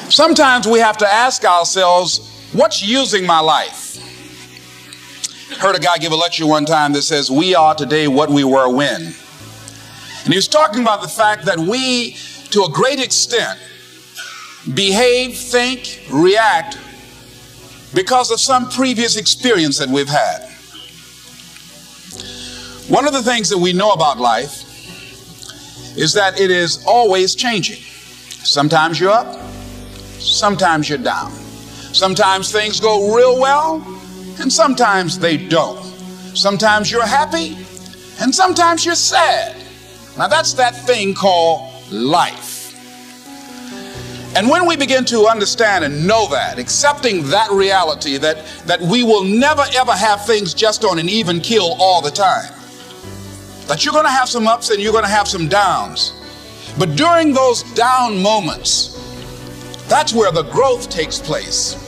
Sometimes we have to ask ourselves, what's using my life? Heard a guy give a lecture one time that says, we are today what we were when. And he was talking about the fact that we, to a great extent, behave, think, react because of some previous experience that we've had. One of the things that we know about life is that it is always changing. Sometimes you're up, sometimes you're down. Sometimes things go real well, and sometimes they don't. Sometimes you're happy, and sometimes you're sad. Now that's that thing called life. And when we begin to understand and know that, accepting that reality that we will never ever have things just on an even keel all the time, that you're going to have some ups and you're going to have some downs. But during those down moments, that's where the growth takes place.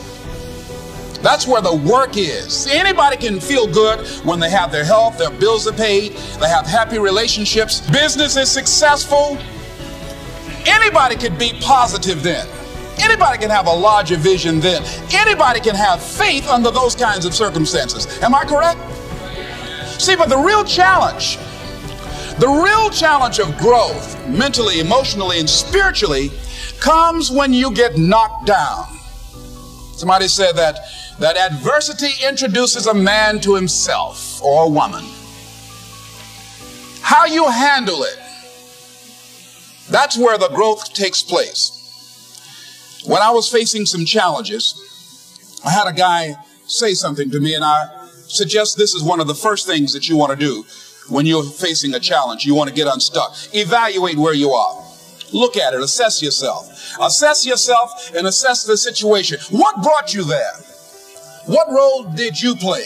That's where the work is. Anybody can feel good when they have their health, their bills are paid, they have happy relationships, business is successful. Anybody can be positive then. Anybody can have a larger vision then. Anybody can have faith under those kinds of circumstances. Am I correct? See, but the real challenge of growth, mentally, emotionally, and spiritually, comes when you get knocked down. Somebody said that adversity introduces a man to himself or a woman. How you handle it, that's where the growth takes place. When I was facing some challenges, I had a guy say something to me, and I suggest this is one of the first things that you want to do when you're facing a challenge. You want to get unstuck. Evaluate where you are. Look at it. Assess yourself. Assess yourself and assess the situation. What brought you there? What role did you play?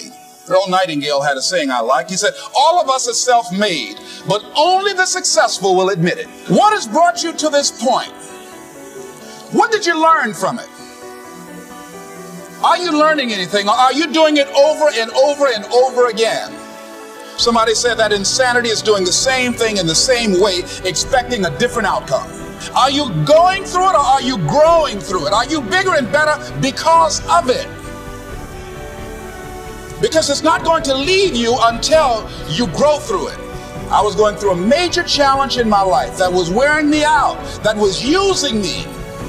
Earl Nightingale had a saying I like. He said, all of us are self-made, but only the successful will admit it. What has brought you to this point? What did you learn from it? Are you learning anything, or are you doing it over and over and over again? Somebody said that insanity is doing the same thing in the same way, expecting a different outcome. Are you going through it, or are you growing through it? Are you bigger and better because of it? Because it's not going to leave you until you grow through it. I was going through a major challenge in my life that was wearing me out, that was using me.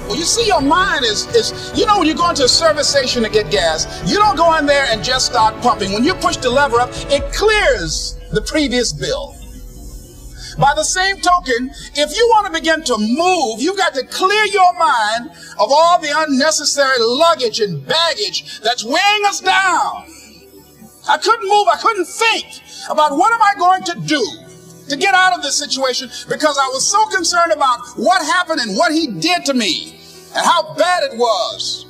Well, you see, your mind is when you go into a service station to get gas, you don't go in there and just start pumping. When you push the lever up, it clears the previous bill. By the same token, if you want to begin to move, you've got to clear your mind of all the unnecessary luggage and baggage that's weighing us down. I couldn't move. I couldn't think about what am I going to do to get out of this situation, because I was so concerned about what happened and what he did to me and how bad it was.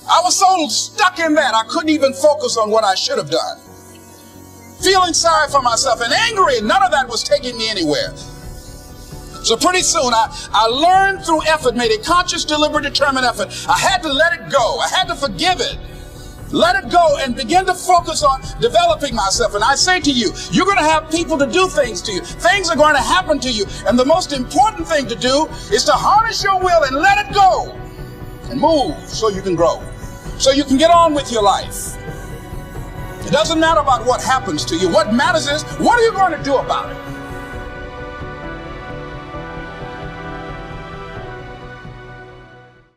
I was so stuck in that I couldn't even focus on what I should have done. Feeling sorry for myself and angry, and none of that was taking me anywhere. So pretty soon I learned through effort, made a conscious, deliberate, determined effort. I had to let it go. I had to forgive it. Let it go and begin to focus on developing myself. And I say to you, you're going to have people to do things to you. Things are going to happen to you. And the most important thing to do is to harness your will and let it go and move so you can grow, so you can get on with your life. It doesn't matter about what happens to you. What matters is, what are you going to do about it?